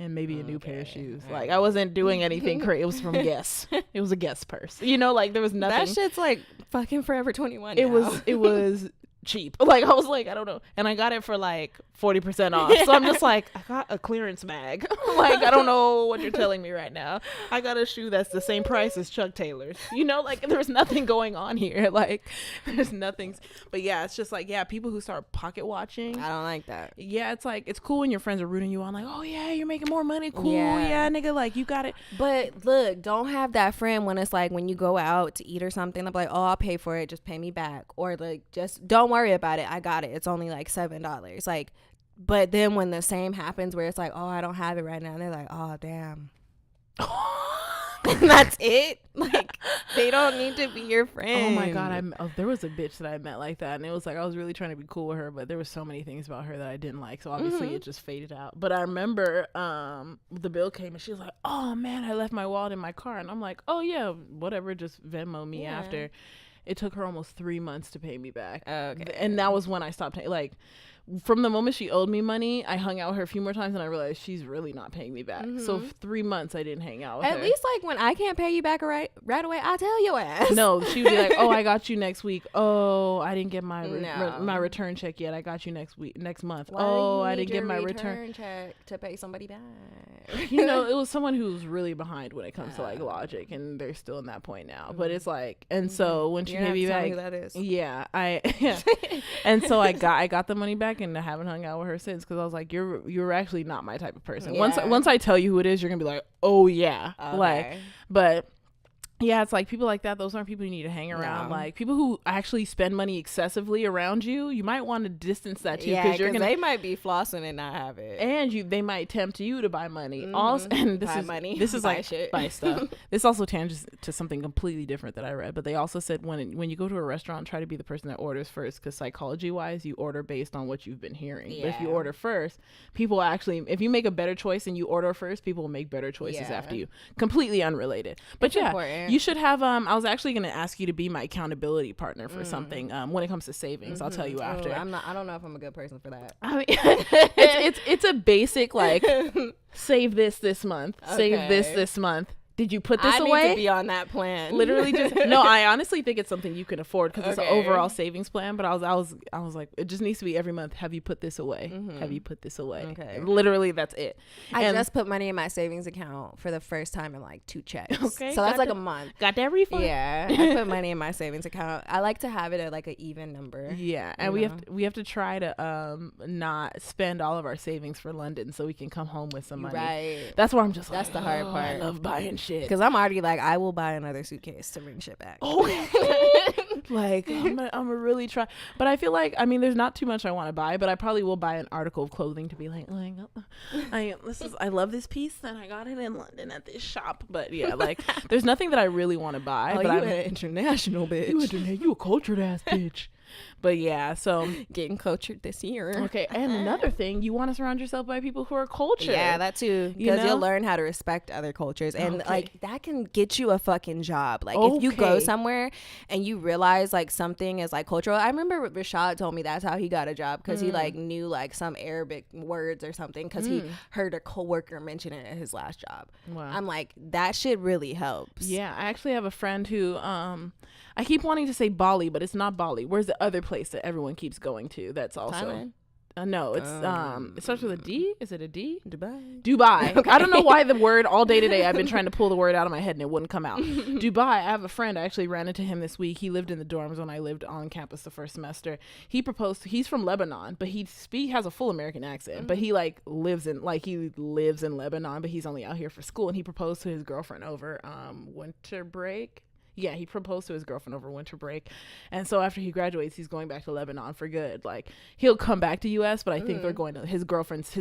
And maybe a new pair of shoes. Like I wasn't doing anything crazy. It was from Guess. It was a Guess purse. Like there was nothing. That shit's like fucking Forever 21 it was cheap. Like, I was like, I don't know. And I got it for like 40% off. So I'm just like, I got a clearance bag. Like, I don't know what you're telling me right now. I got a shoe that's the same price as Chuck Taylor's. You know, like, there's nothing going on here. Like, there's nothing. But yeah, it's just like, yeah, people who start pocket watching. I don't like that. Yeah, it's like, it's cool when your friends are rooting you on, like, oh yeah, you're making more money. Cool. Yeah, nigga, like, you got it. But look, don't have that friend when it's like, when you go out to eat or something, I'm like, oh, I'll pay for it. Just pay me back. Or like, just don't worry about it. I got it. It's only like $7. Like, but then when the same happens where it's like, oh, I don't have it right now, and they're like, oh, damn. And that's it. Like, they don't need to be your friend. Oh my God. There was a bitch that I met like that, and it was like, I was really trying to be cool with her, but there was so many things about her that I didn't like. So obviously it just faded out. But I remember the bill came and she was like, oh man, I left my wallet in my car. And I'm like, oh yeah, whatever, just Venmo me after. It took her almost 3 months to pay me back. Okay. And that was when I stopped paying. Like, from the moment she owed me money, I hung out with her a few more times and I realized she's really not paying me back. So for 3 months I didn't hang out with her. At least like when I can't pay you back right away, I'll tell your ass. No, she would be like, oh, I got you next week. Oh, I didn't get my my return check yet. I got you next month. Why I didn't get my return check to pay somebody back. You know, it was someone who was really behind when it comes to like logic, and they're still in that point now. But it's like, and so when she gave me back, who that is. And so I got the money back, and I haven't hung out with her since, because I was like, you're actually not my type of person. Once I tell you who it is, you're gonna be like, oh yeah. Okay. Like, but yeah, it's like people like that, those aren't people you need to hang around. No. Like, people who actually spend money excessively around you might want to distance that too, because they might be flossing and not have it, and they might tempt you to buy money. Also, and this is like shit. Buy stuff. This also tangents to something completely different that I read, but they also said when you go to a restaurant, try to be the person that orders first, because psychology wise, you order based on what you've been hearing. But if you order first, people actually, if you make a better choice and you order first, people will make better choices after you. Completely unrelated. But it's important. You should have I was actually going to ask you to be my accountability partner for something when it comes to savings. I'll tell you after. I don't know if I'm a good person for that. I mean, it's a basic like save this month, save this month. Did you put this away? I need to be on that plan. Literally just no. I honestly think it's something you can afford, because it's an overall savings plan. But I was like, it just needs to be every month. Have you put this away? Have you put this away? Okay. Literally, that's it. I just put money in my savings account for the first time in like 2 checks. Okay. So that's like a month. Got that refund? Yeah. I put money in my savings account. I like to have it at like an even number. Yeah, and we have to try to not spend all of our savings for London, so we can come home with some money. Right. That's where I'm just. That's the hard part. I love buying shit. Because I'm already like, I will buy another suitcase to bring shit back. Like, I'm gonna really try. But I feel like, I mean, there's not too much I want to buy, but I probably will buy an article of clothing to be like I love this piece and I got it in London at this shop. But yeah, like, there's nothing that I really want to buy. But I'm an international bitch. You a cultured ass bitch. But yeah, so getting cultured this year. Okay, and another thing, you want to surround yourself by people who are cultured. Yeah, that too, because you'll learn how to respect other cultures, and like that can get you a fucking job. Like if you go somewhere and you realize like something is like cultural. I remember Rashad told me that's how he got a job, because he like knew like some Arabic words or something, because he heard a coworker mention it at his last job. Wow. I'm like, that shit really helps. Yeah, I actually have a friend who I keep wanting to say Bali, but it's not Bali. Where's the other place that everyone keeps going to? That's also Thailand? No, it's it starts with a D. Is it a D? Dubai. Okay. I don't know why the word all day today I've been trying to pull the word out of my head and it wouldn't come out. Dubai. I have a friend. I actually ran into him this week. He lived in the dorms when I lived on campus the first semester. He proposed. He's from Lebanon, but he has a full American accent. But he lives in Lebanon, but he's only out here for school. And he proposed to his girlfriend over winter break. Yeah, he proposed to his girlfriend over winter break. And so after he graduates, he's going back to Lebanon for good. Like, he'll come back to U.S., but I think they're going to, his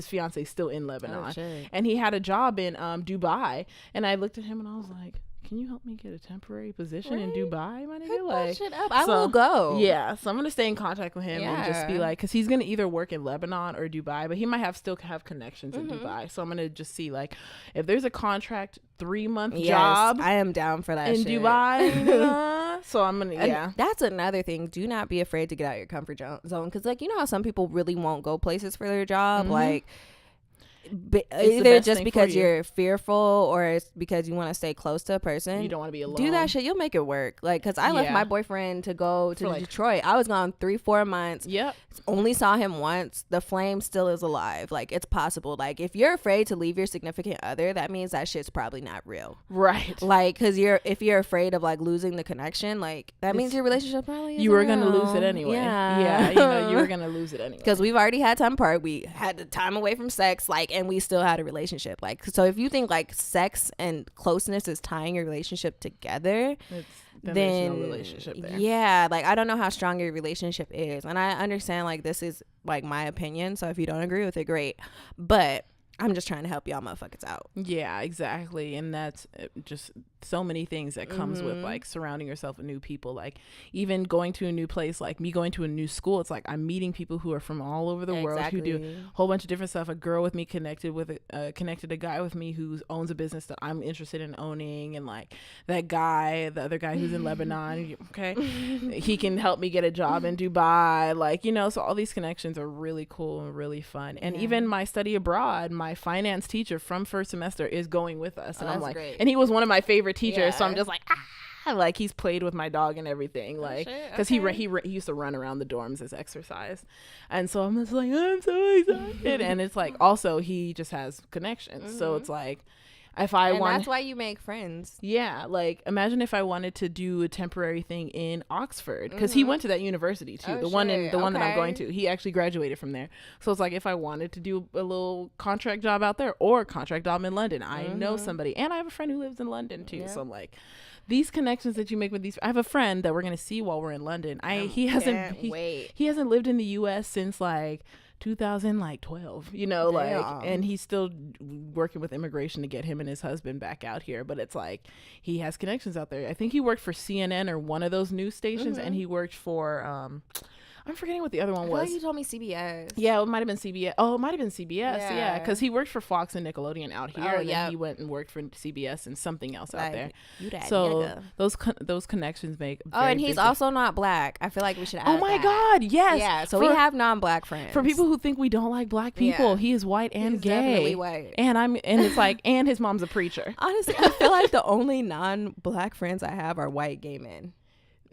fiance is still in Lebanon. And he had a job in Dubai. And I looked at him and I was like, can you help me get a temporary position in Dubai, my nigga? Like, I will go. Yeah, so I'm gonna stay in contact with him and just be like, because he's gonna either work in Lebanon or Dubai, but he might still have connections in Dubai. So I'm gonna just see like if there's a contract 3-month job. I am down for that in shit. Dubai. So I'm gonna and that's another thing. Do not be afraid to get out your comfort zone, because like, you know how some people really won't go places for their job, like. either just because you're fearful or it's because you want to stay close to a person. You don't want to be alone. Do that shit. You'll make it work. Like, because I left my boyfriend to go to Detroit. I was gone 3-4 months. Yep. Only saw him once. The flame still is alive. Like, it's possible. Like, if you're afraid to leave your significant other, that means that shit's probably not real. Right. Like, because if you're afraid of like losing the connection, like that means your relationship probably isn't you were real. Gonna lose it anyway. Yeah. You were gonna lose it anyway. Because we've already had time apart. We had the time away from sex, like, and we still had a relationship. Like, so if you think like sex and closeness is tying your relationship together, then there's no relationship there. Yeah, like I don't know how strong your relationship is, and I understand like this is like my opinion. So if you don't agree with it, great. But I'm just trying to help y'all motherfuckers out. Yeah, exactly. And that's just so many things that comes with like surrounding yourself with new people. Like even going to a new place, like me going to a new school, it's like I'm meeting people who are from all over the world who do a whole bunch of different stuff. A girl with me connected a guy with me who owns a business that I'm interested in owning, and like that guy, the other guy who's in Lebanon, okay, he can help me get a job in Dubai, like, you know. So all these connections are really cool and really fun. And even my study abroad, my finance teacher from first semester is going with us, and I'm like, great. And he was one of my favorite teachers, so I'm just like he's played with my dog and everything, like, because he used to run around the dorms as exercise, and so I'm just like, I'm so excited. And it's like also he just has connections, so it's like if I want, that's why you make friends. Yeah, like imagine if I wanted to do a temporary thing in Oxford, because he went to that university too. The one that I'm going to, he actually graduated from there. So it's like if I wanted to do a little contract job out there or a contract job in London, I know somebody, and I have a friend who lives in London too. So I'm like, these connections that you make with these, I have a friend that we're gonna see while we're in London. He hasn't lived in the US since like 2012, you know. Like, and he's still working with immigration to get him and his husband back out here, but it's like he has connections out there. I think he worked for CNN or one of those news stations, and he worked for I'm forgetting what the other one was. Like you told me CBS. Yeah, it might have been CBS. Oh, it might have been CBS. Yeah, because he worked for Fox and Nickelodeon out here, and then he went and worked for CBS and something else out there. So those connections make. And he's also not black. I feel like we should add my God, yes. Yeah, so we have non-black friends. For people who think we don't like black people, he is white and he's gay. Definitely white. And it's like, and his mom's a preacher. Honestly, I feel like the only non-black friends I have are white gay men.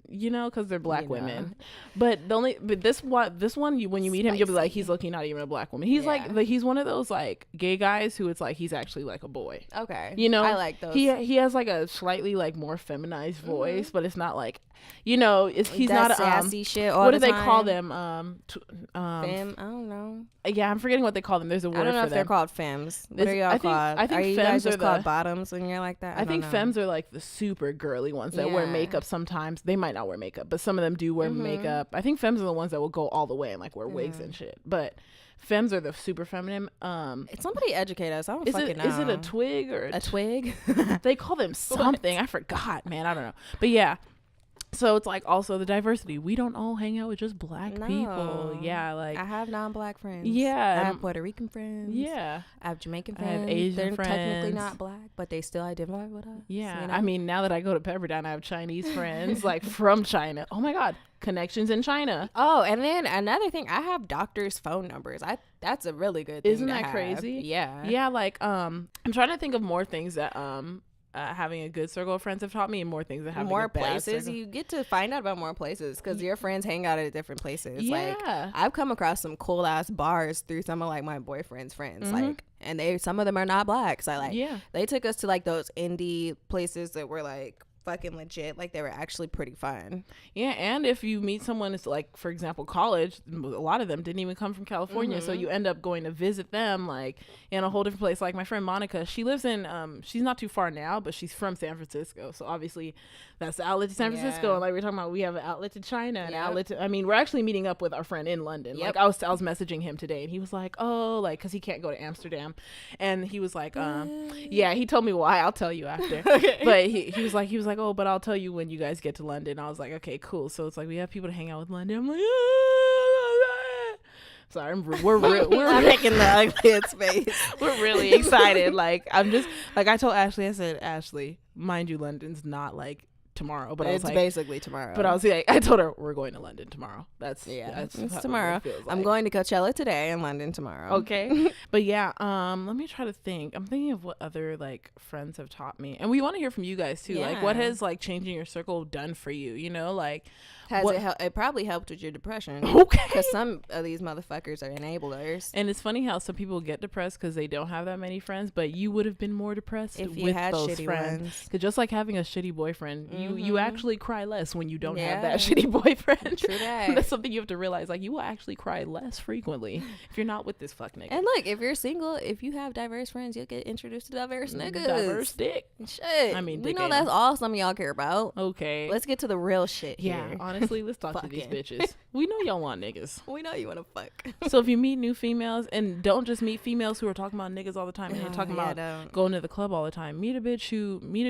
You know, because they're black women. But this one, when you meet him, you'll be like, he's looking not even a black woman. He's like he's one of those like gay guys who it's like he's actually like a boy. Okay, you know, I like those. He has like a slightly like more feminized voice, but it's not like, you know, he's not a sassy shit. All what the do they time. call them? Femme? I don't know. Yeah, I'm forgetting what they call them. There's a word for them. I don't know if they're called femmes. What are y'all called? I think are you guys just called bottoms when you're like that? I think femmes are like the super girly ones that wear makeup sometimes. They might not wear makeup, but some of them do wear makeup. I think femmes are the ones that will go all the way and like wear wigs and shit. But femmes are the super feminine. Somebody educate us. I don't fucking know. Is it a twig or a twig? They call them something. I forgot, man. I don't know. But yeah. So it's like also the diversity. We don't all hang out with just black people. Yeah, like I have non-black friends. Yeah, I have Puerto Rican friends. Yeah, I have Jamaican friends. I have Asian friends. They're technically not black, but they still identify with us. Yeah, you know? I mean, now that I go to Pepperdine, I have Chinese friends like from China. Oh my God, connections in China. Oh, and then another thing, I have doctors' phone numbers. That's a really good thing. Isn't that crazy? Yeah. Yeah, like I'm trying to think of more things that having a good circle of friends have taught me, and more things that having more a bad places circle. You get to find out about more places because your friends hang out at different places. Yeah, like I've come across some cool ass bars through some of like my boyfriend's friends, like, and some of them are not black. So like, they took us to like those indie places that were like fucking legit, like they were actually pretty fun. Yeah, and if you meet someone, it's like, for example, college, a lot of them didn't even come from California, so you end up going to visit them like in a whole different place. Like my friend Monica, she lives in she's not too far now, but she's from San Francisco, so obviously that's the outlet to San Francisco. And like we were talking about, we have an outlet to China, and outlet to, I mean, we're actually meeting up with our friend in London. Like I was messaging him today, and he was like, oh, like, because he can't go to Amsterdam, and he was like yeah, he told me why. I'll tell you after. Okay. But he was like, oh, but I'll tell you when you guys get to London. I was like, okay, cool. So it's like we have people to hang out with London. I'm like, sorry, we're making the ugliest face. We're really excited. Like I'm just like, I told Ashley, I said, Ashley, mind you, London's not like tomorrow, but it's basically tomorrow. But I was like, I told her we're going to London tomorrow. That's it's tomorrow. Like. I'm going to Coachella today and London tomorrow. Okay. But yeah, let me try to think. I'm thinking of what other like friends have taught me, and we want to hear from you guys too. Like, what has like changing your circle done for you? You know, like. It probably helped with your depression. Okay. Because some of these motherfuckers are enablers. And it's funny how some people get depressed because they don't have that many friends, but you would have been more depressed if you with had those shitty friends. Because just like having a shitty boyfriend, you actually cry less when you don't have that shitty boyfriend. True that. That's something you have to realize. Like, you will actually cry less frequently if you're not with this fuck nigga. And look, if you're single, if you have diverse friends, you'll get introduced to diverse niggas. Diverse dick. Shit. I mean, we know that's all some of y'all care about. Okay. Let's get to the real shit here. Yeah, honestly, let's talk to these bitches. We know y'all want niggas. We know you want to fuck. So if you meet new females, and don't just meet females who are talking about niggas all the time and you're talking about going to the club all the time. Meet a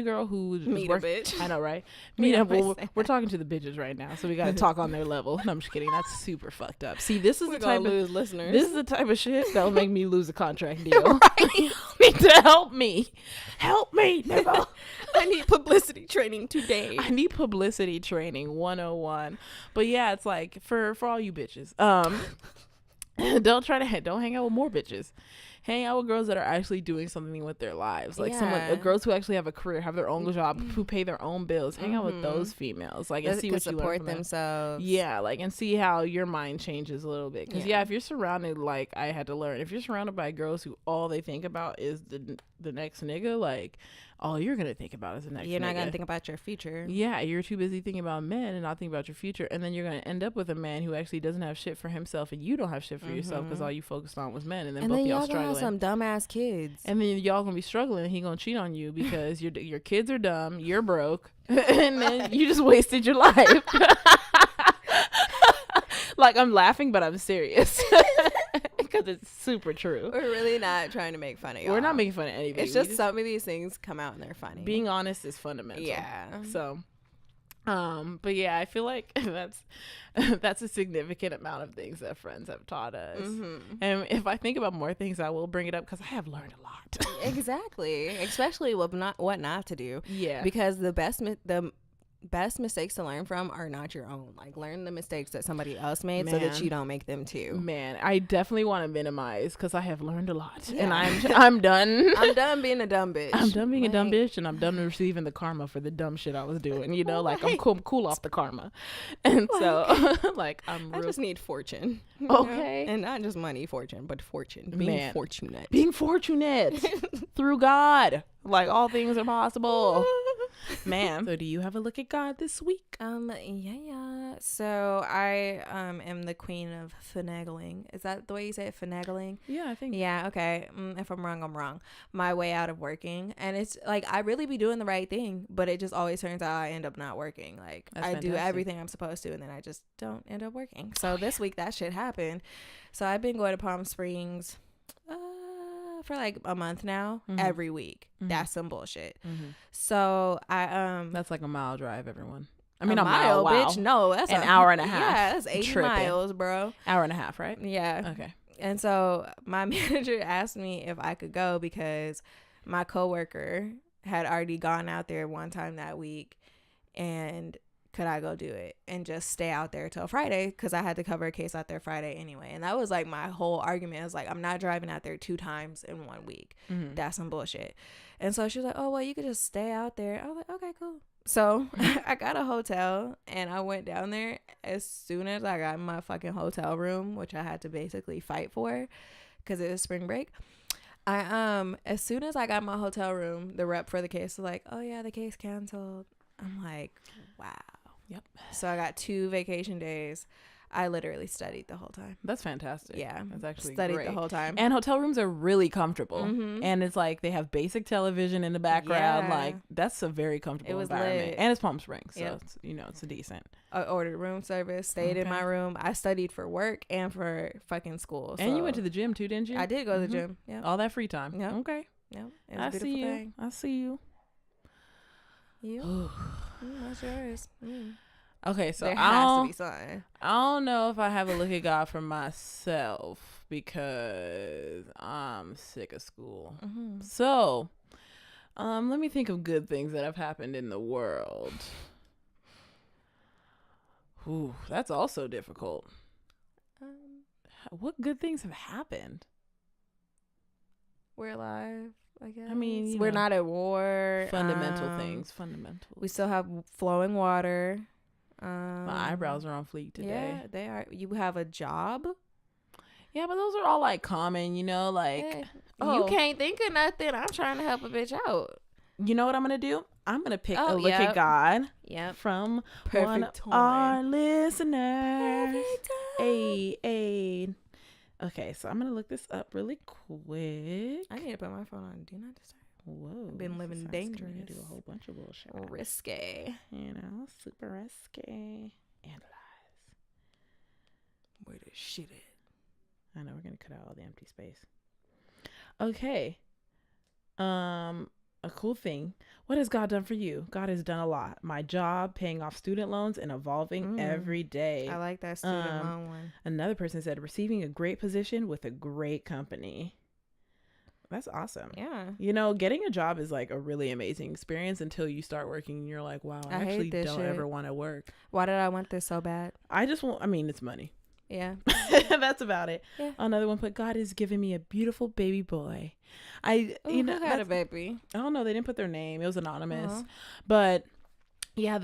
girl who bitch. I know, right? We're talking to the bitches right now, so we got to talk on their level. No, I'm just kidding. That's super fucked up. See, this is the type of listeners. This is the type of shit that'll make me lose a contract deal. Right? You need to help me, nigga. I need publicity training today. I need publicity training 101. But yeah, it's like for all you bitches, don't hang out with more bitches. Hang out with girls that are actually doing something with their lives, like girls who actually have a career, have their own job, who pay their own bills. Hang out with those females, like, and see what you learn from themselves. Yeah, like, and see how your mind changes a little bit. Because if you're surrounded, like I had to learn, if you're surrounded by girls who all they think about is the next nigga, like, all you're gonna think about is the next. You're not gonna think about your future. Yeah, you're too busy thinking about men and not thinking about your future, and then you're gonna end up with a man who actually doesn't have shit for himself, and you don't have shit for yourself because all you focused on was men, and then both y'all struggling. Have some dumbass kids, and then y'all gonna be struggling, and he gonna cheat on you because your kids are dumb, you're broke, and then you just wasted your life. Like, I'm laughing, but I'm serious. Because it's super true. We're really not trying to make fun of y'all. We're not making fun of anybody. It's just some of these things come out and they're funny. Being honest is fundamental. Yeah. So, but yeah, I feel like that's a significant amount of things that friends have taught us. And if I think about more things, I will bring it up because I have learned a lot. Exactly. Especially what not to do. Yeah. Because the best mistakes to learn from are not your own. Like, learn the mistakes that somebody else made so that you don't make them too. Man, I definitely want to minimize because I have learned a lot. And I'm done. I'm done being a dumb bitch. I'm done being a dumb bitch, and I'm done receiving the karma for the dumb shit I was doing. You know, like, I'm cool off the karma. And so, like, I just need fortune. Okay. Know? And not just money, fortune, but fortune. Being fortunate. Being fortunate through God. Like, all things are possible. Man. So do you have a look at God this week? Yeah. So I am the queen of finagling. Is that the way you say it? Finagling? Yeah, I think. Yeah, okay. If I'm wrong, I'm wrong. My way out of working. And it's like, I really be doing the right thing, but it just always turns out I end up not working. Like, I do everything I'm supposed to, and then I just don't end up working. So this week that shit happened. So I've been going to Palm Springs for like a month now, every week. That's some bullshit. So I that's like a mile drive, everyone. I mean, a mile, wow. Bitch. No, that's an hour and a half. Yeah, that's 80 miles, bro. Hour and a half, right? Yeah. Okay. And so my manager asked me if I could go because my coworker had already gone out there one time that week, and could I go do it and just stay out there till Friday, because I had to cover a case out there Friday anyway. And that was like my whole argument. I was like, I'm not driving out there 2 times in 1 week. That's some bullshit. And so she was like, oh, well, you could just stay out there. I was like, okay, cool. So I got a hotel, and I went down there. As soon as I got in my fucking hotel room, which I had to basically fight for because it was spring break, as soon as I got my hotel room, the rep for the case was like, oh yeah, the case canceled. I'm like, wow. Yep. So I got 2 vacation days. I literally studied the whole time. That's fantastic. Yeah. That's actually studied great. The whole time. And hotel rooms are really comfortable. And it's like they have basic television in the background. Yeah. Like, that's a very comfortable environment. Lit. And it's Palm Springs. So, it's, it's a decent. I ordered room service, stayed in my room. I studied for work and for fucking school. And you went to the gym too, didn't you? I did go to the gym. Yeah. All that free time. Yeah. Okay. Yeah. It was a beautiful thing. I see you. You? That's yours. Okay, so there has to be something. I don't know if I have a look at God for myself because I'm sick of school. So, let me think of good things that have happened in the world. Ooh, that's also difficult. What good things have happened? We're alive, I guess. I mean, we're not at war. Fundamental things. Fundamental. We still have flowing water. My eyebrows are on fleek today. Yeah, they are. You have a job? Yeah, but those are all like common, like. You can't think of nothing. I'm trying to help a bitch out. You know what I'm going to do? I'm going to pick a look at God from one of our listeners. Hey. Okay, so I'm going to look this up really quick. I need to put my phone on Do Not Disturb. Whoa. I've been living dangerous. Do a whole bunch of bullshit. Risque. Super risque. And lies. Where the shit at? I know, we're going to cut out all the empty space. Okay. A cool thing. What has God done for you? God has done a lot. My job, paying off student loans, and evolving every day. I like that student loan one. Another person said, receiving a great position with a great company. That's awesome. Yeah. Getting a job is like a really amazing experience until you start working and you're like, wow, I actually don't ever want to work. Why did I want this so bad? It's money. Yeah. That's about it. Yeah. Another one put, God has given me a beautiful baby boy. Who had a baby? I don't know. They didn't put their name. It was anonymous. Uh-huh. But yeah,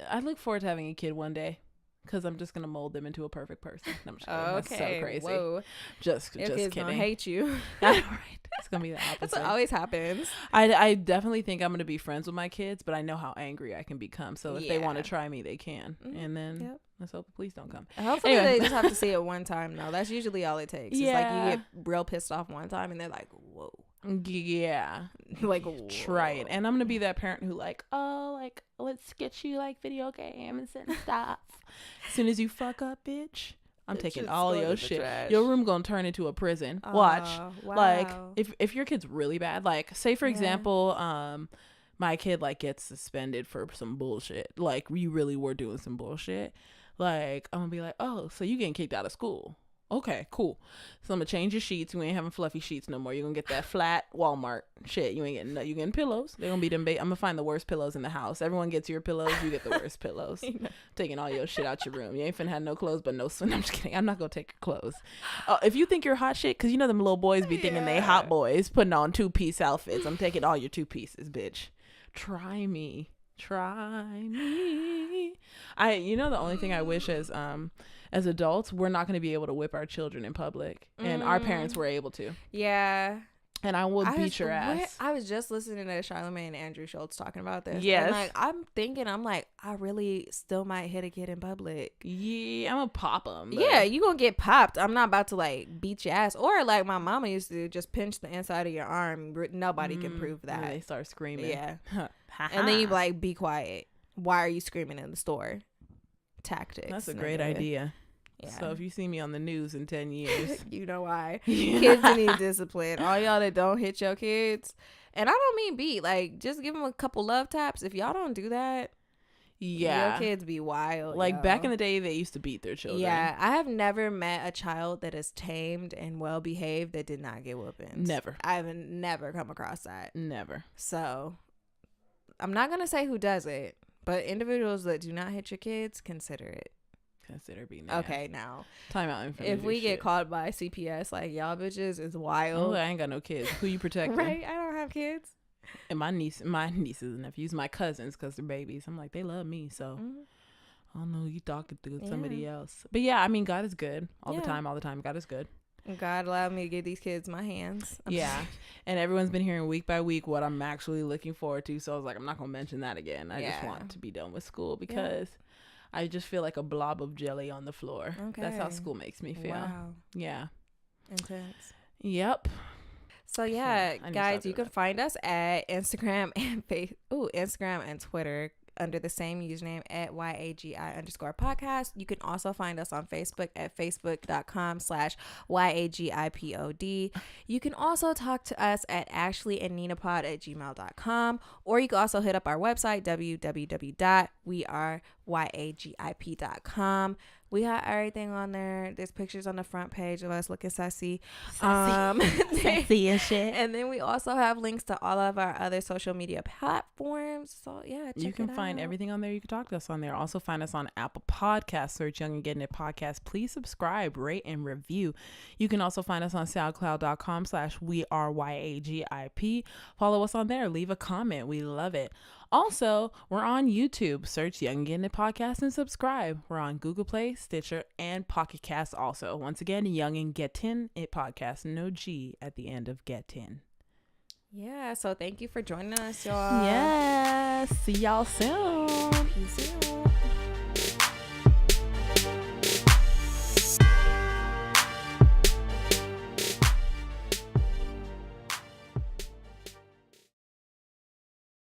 I look forward to having a kid one day because I'm just going to mold them into a perfect person. I'm just kidding. Okay. That's so crazy. Whoa. Just kids kidding. Gonna hate you. Right. It's going to be the opposite. That's what always happens. I definitely think I'm going to be friends with my kids, but I know how angry I can become. So if they want to try me, they can. Mm-hmm. And then let's hope the police don't come. Hopefully they just have to see it one time, though. That's usually all it takes. Yeah. It's like you get real pissed off one time and they're like, whoa. Yeah. Like, try it. And I'm going to be that parent who let's get you video game and stuff. As soon as you fuck up, bitch, I'm taking all your shit. Your room gonna turn into a prison. Watch. Wow. Like if your kid's really bad, like say for example, my kid gets suspended for some bullshit. Like you really were doing some bullshit. Like I'm gonna be like, oh, so you getting kicked out of school. Okay, cool. So I'm gonna change your sheets. You ain't having fluffy sheets no more. You're gonna get that flat Walmart shit. You ain't getting you getting pillows. They're gonna be them. I'm gonna find the worst pillows in the house. Everyone gets your pillows. You get the worst pillows. Taking all your shit out your room. You ain't finna have no clothes, but no swim. I'm just kidding. I'm not gonna take your clothes. If you think you're hot shit, cause them little boys be thinking they hot boys, putting on 2-piece outfits. I'm taking all your 2 pieces, bitch. Try me. The only thing I wish is as adults, we're not going to be able to whip our children in public. And our parents were able to. Yeah. And I will beat your ass. I was just listening to Charlamagne and Andrew Schultz talking about this. Yes. And I'm like, I really still might hit a kid in public. Yeah, I'm going to pop them. Yeah, you going to get popped. I'm not about to beat your ass. Or like my mama used to just pinch the inside of your arm. Nobody can prove that. They start screaming. Yeah. And then you be quiet. Why are you screaming in the store? Tactics. That's a great idea. Yeah. So if you see me on the news in 10 years, you know why. Kids need discipline. All y'all that don't hit your kids, and I don't mean beat, just give them a couple love taps. If y'all don't do that, your kids be wild. Back in the day, they used to beat their children. Yeah, I have never met a child that is tamed and well behaved that did not get whoopings. Never. I've never come across that. Never. So I'm not gonna say who does it, but individuals that do not hit your kids, consider it. Consider being okay now time out. If we get caught by CPS, y'all bitches is wild. Oh, I ain't got no kids. Who you protecting? Right, I don't have kids. And my nieces and nephews, my cousins, because they're babies, I'm like, they love me, so I don't know, you talking to somebody else. But yeah, I mean, God is good all the time. God is good. God allowed me to give these kids my hands. Yeah. And everyone's been hearing week by week what I'm actually looking forward to, so I was like, I'm not gonna mention that again. I just want to be done with school because I just feel like a blob of jelly on the floor. Okay. That's how school makes me feel. Wow. Yeah. Intense. Yep. So yeah, guys, you can find us at Instagram and Twitter under the same username at YAGI_podcast. You can also find us on Facebook at facebook.com/YAGIPOD. You can also talk to us at Ashleyandninapod@gmail.com, or you can also hit up our website, www.weareyagip.com. We have everything on there. There's pictures on the front page of us looking sassy. Sassy and shit. And then we also have links to all of our other social media platforms. So yeah, you can find everything on there. You can talk to us on there. Also find us on Apple Podcasts. Search Young and Getting It Podcast. Please subscribe, rate, and review. You can also find us on SoundCloud.com/WeAreYAGIP. Follow us on there. Leave a comment. We love it. Also, we're on YouTube. Search Young and Getting It Podcast and subscribe. We're on Googleplay, Stitcher, and Pocket Cast also. Once again, Young and Getting It Podcast. No G at the end of Getting. Yeah, so thank you for joining us, y'all. Yes. See y'all soon. Peace out.